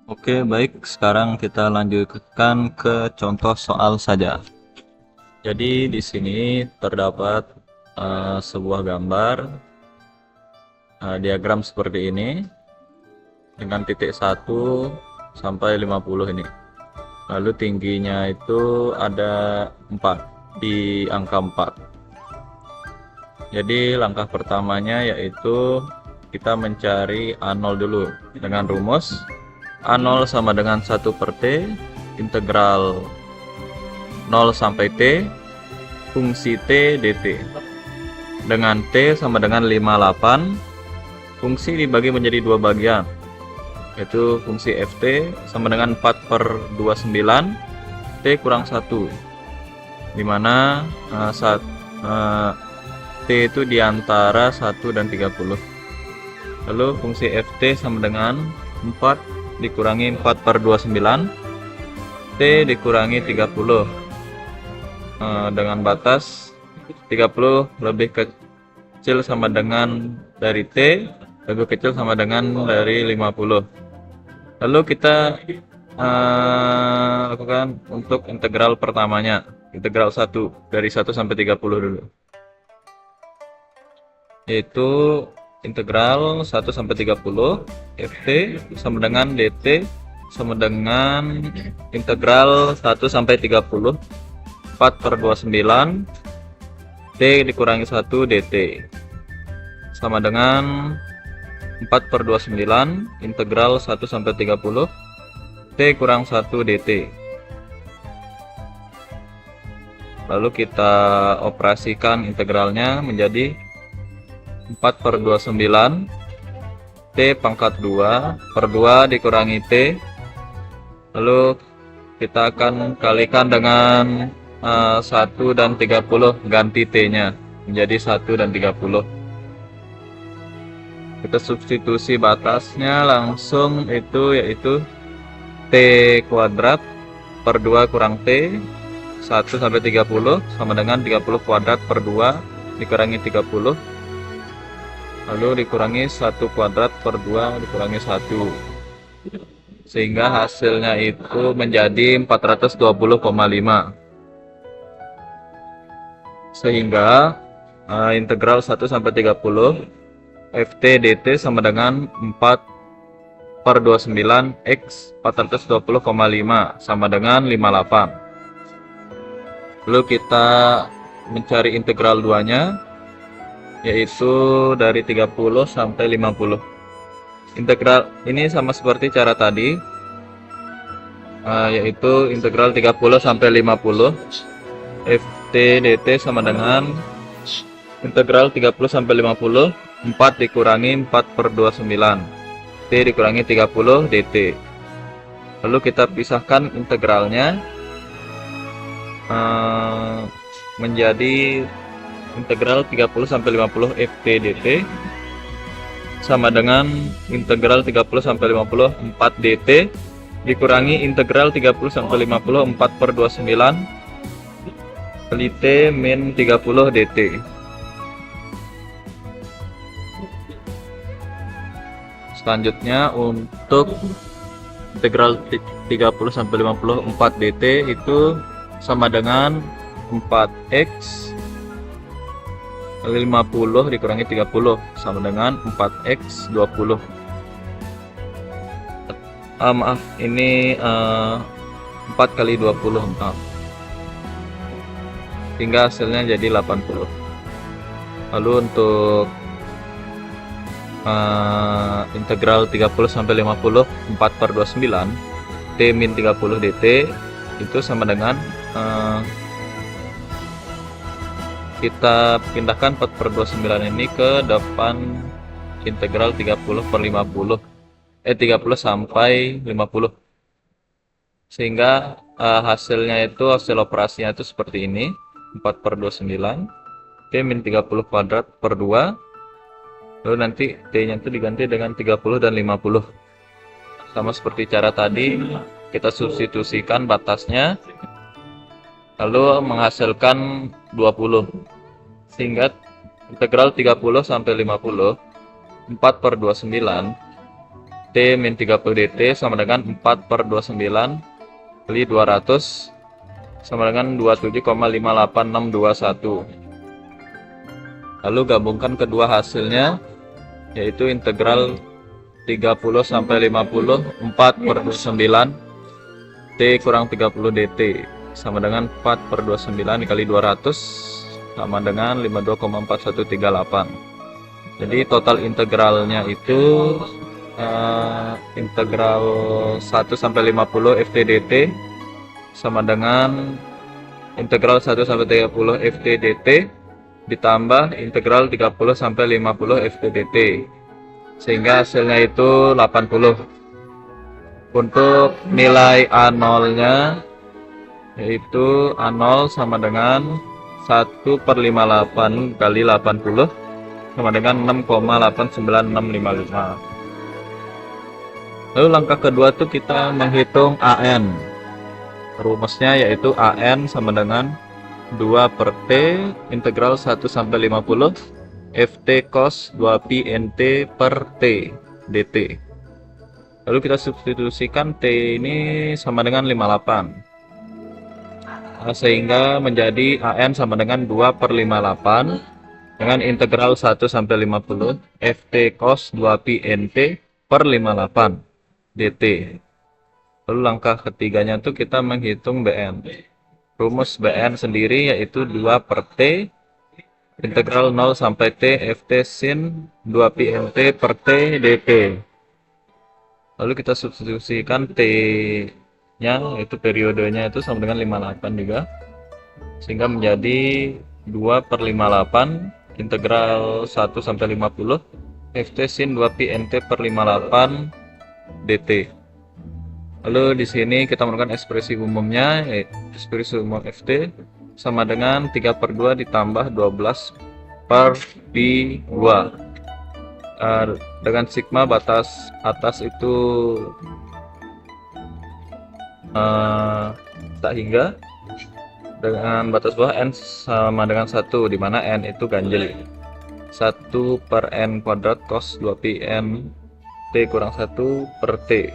Oke, baik. Sekarang kita lanjutkan ke contoh soal saja. Jadi di sini terdapat sebuah gambar diagram seperti ini dengan titik 1 sampai 50 ini. Lalu tingginya itu ada 4 di angka 4. Jadi langkah pertamanya yaitu kita mencari A0 dulu dengan rumus A0 sama dengan 1 per T integral 0 sampai T fungsi T dt, dengan T sama dengan 58, fungsi dibagi menjadi dua bagian, yaitu fungsi Ft sama dengan 4 per 29 T kurang 1, dimana T itu diantara 1 dan 30. Lalu fungsi Ft sama dengan 4 dikurangi 4 per 29 T dikurangi 30 dengan batas 30 lebih kecil sama dengan dari T, lebih kecil sama dengan dari 50. Lalu kita lakukan untuk integral pertamanya, integral 1 dari 1 sampai 30 dulu, yaitu integral 1 sampai 30 Ft sama dengan dt sama dengan integral 1 sampai 30 4 per 29 T dikurangi 1 dt sama dengan 4 per 29 integral 1 sampai 30 T kurang 1 dt. Lalu kita operasikan integralnya menjadi 4 per 29 T pangkat 2 per 2 dikurangi T, lalu kita akan kalikan dengan 1 dan 30, ganti T nya menjadi 1 dan 30. Kita substitusi batasnya langsung, itu yaitu T kuadrat per 2 kurang T 1 sampai 30 sama dengan 30 kuadrat per 2 dikurangi 30, lalu dikurangi 1 kuadrat per 2 dikurangi 1, sehingga hasilnya itu menjadi 420,5. Sehingga integral 1 sampai 30 Ft dt sama dengan 4 per 29 X 420,5 sama dengan 58. Lalu kita mencari integral 2 nya, yaitu dari 30 sampai 50. Integral ini sama seperti cara tadi, yaitu integral 30 sampai 50 Ft dt sama dengan integral 30 sampai 50 4 dikurangi 4 per 29 T dikurangi 30 dt. Lalu kita pisahkan integralnya menjadi integral 30 sampai 50 Ft dt sama dengan integral 30 sampai 50 4 dt dikurangi integral 30 sampai 50 4 per 29 kali T min 30 dt. Selanjutnya untuk integral 30 sampai 50 4 dt itu sama dengan 4x 50 dikurangi 30 sama dengan 4x 20. Maaf, ini 4 kali 20 maaf. Hingga hasilnya jadi 80. Lalu untuk integral 30 sampai 50 4 per 29 T min 30 dt itu sama dengan kita pindahkan 4 per 29 ini ke depan integral 30 per 50 30 sampai 50, sehingga hasilnya itu, hasil operasinya itu seperti ini, 4 per 29 T min 30 kuadrat per 2, lalu nanti T nya itu diganti dengan 30 dan 50 sama seperti cara tadi. Kita substitusikan batasnya lalu menghasilkan 20, sehingga integral 30 sampai 50 4 per 29 T min 30 dt sama dengan 4/29 kali 200 sama dengan 27,58621. Lalu gabungkan kedua hasilnya, yaitu integral 30 sampai 50 4/29 T kurang 30 dt sama dengan 4/29 dikali 200 sama dengan 52,4138. Jadi total integralnya itu integral 1 sampai 50 ft dt sama dengan integral 1 sampai 30 ft dt ditambah integral 30 sampai 50 ft dt, sehingga hasilnya itu 80. Untuk nilai A0 nya yaitu A0 sama dengan 1/58 kali 80 sama dengan 6,89655. Lalu langkah kedua tuh kita menghitung AN. Rumusnya yaitu AN sama dengan 2/T integral 1 sampai 50 Ft cos 2pi nt per T dt. Lalu kita substitusikan T ini sama dengan 58. Sehingga menjadi AN sama dengan 2/58 dengan integral 1 sampai 50 Ft cos 2pi nt per 58 dt. Lalu langkah ketiganya tuh kita menghitung Bn. Rumus Bn sendiri yaitu 2/T integral 0 sampai T Ft sin 2pi nt per T dt. Lalu kita substitusikan T nya yaitu periodenya itu sama dengan 58 juga, sehingga menjadi 2/58 integral 1 sampai 50 Ft sin 2pi nt per 58 dt. Lalu di sini kita menemukan ekspresi umumnya, yaitu ekspresi umum Ft sama dengan 3/2 ditambah 12/pi2 dengan sigma batas atas itu tak hingga, dengan batas bawah n sama dengan 1, di mana n itu ganjil. 1/n kuadrat cos 2pi n T kurang 1 per T,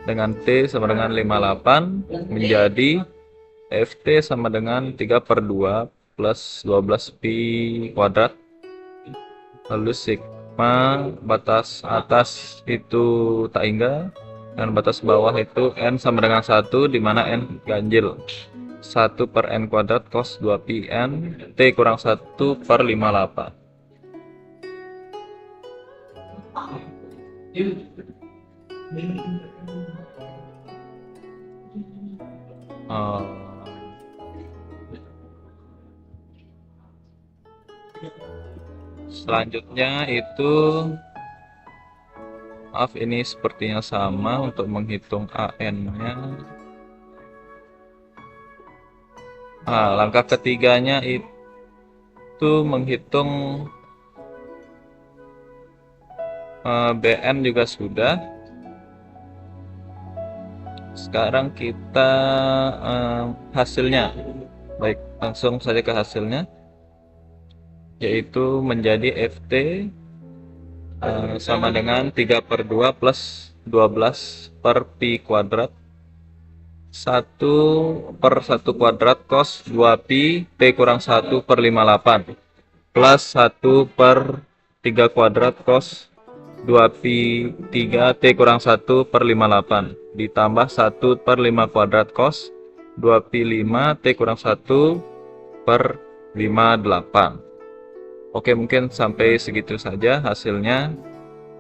dengan T sama dengan 58 menjadi Ft sama dengan 3/2 plus 12pi kuadrat. Lalu sigma batas atas itu tak hingga, dan batas bawah itu n sama dengan 1, di mana n ganjil. 1/n kuadrat cos 2pi n T kurang 1/58. Selanjutnya itu, maaf ini sepertinya sama untuk menghitung AN nya. Langkah ketiganya itu menghitung Bn juga sudah. Sekarang kita hasilnya. Baik, langsung saja ke hasilnya, yaitu menjadi Ft sama dengan 3/2 plus 12/pi kuadrat 1/1 kuadrat cos 2pi T kurang 1/58 plus 1/3 kuadrat cos 2pi 3 T kurang 1/58 ditambah 1/5 kuadrat cos 2pi 5 T kurang 1/58. Oke, mungkin sampai segitu saja hasilnya.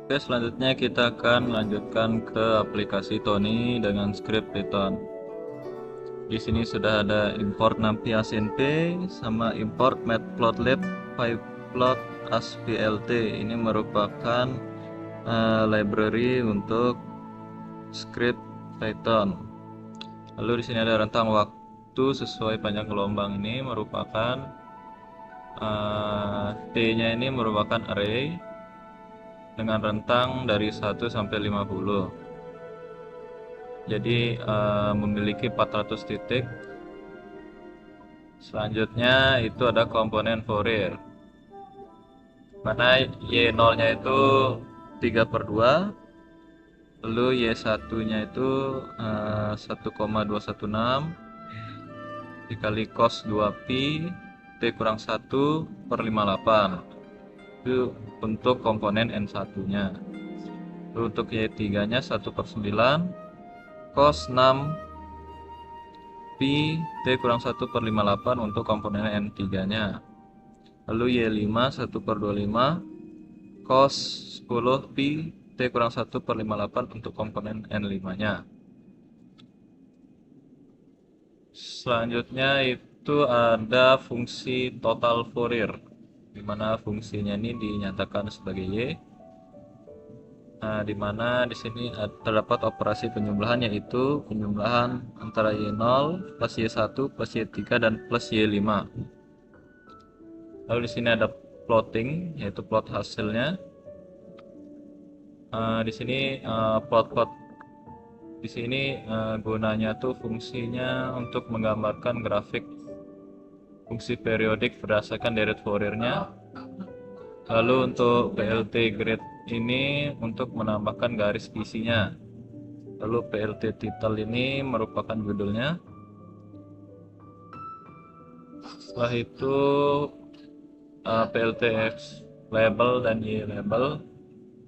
Oke, selanjutnya kita akan melanjutkan ke aplikasi Tony dengan script Python. Di sini sudah ada import numpy asnp sama import matplotlib pyplot as_plt. Ini merupakan library untuk script Python. Lalu di sini ada rentang waktu sesuai panjang gelombang. Ini merupakan T-nya ini merupakan array dengan rentang dari 1 sampai 50. Jadi memiliki 400 titik. Selanjutnya itu ada komponen Fourier, mana Y0 nya itu 3/2 Lalu Y1 nya itu 1,216 dikali cos 2pi T kurang 1/58. Itu untuk komponen N1 nya. Lalu untuk Y3 nya 1/9 cos 6 pi T kurang 1/58 untuk komponen N3 nya. Lalu Y5 1/25 cos 10 pi T kurang 1/58 untuk komponen N5 nya. Selanjutnya itu ada fungsi total Fourier, di mana fungsinya ini dinyatakan sebagai Y. Nah, di mana di sini terdapat operasi penjumlahan, yaitu penjumlahan antara Y0 plus Y1 plus Y3 dan plus Y5. Lalu di sini ada plotting, yaitu plot hasilnya. Di sini plot-plot di sini gunanya tuh fungsinya untuk menggambarkan grafik fungsi periodik berdasarkan deret Fourier-nya. Lalu untuk PLT grid ini untuk menambahkan garis isinya. Lalu PLT title ini merupakan judulnya. Setelah itu PLTX label dan Y label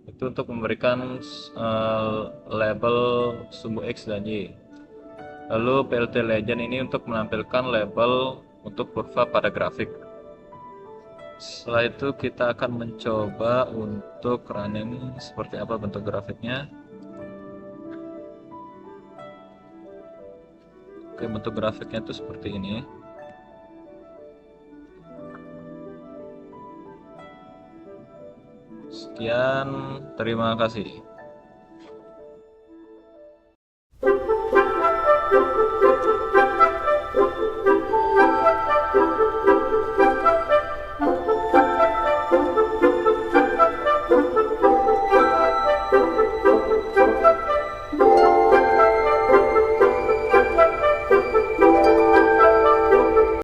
itu untuk memberikan label sumbu X dan Y. Lalu PLT legend ini untuk menampilkan label untuk kurva pada grafik. Setelah itu kita akan mencoba untuk running seperti apa bentuk grafiknya. Oke, bentuk grafiknya itu seperti ini. Sekian, terima kasih.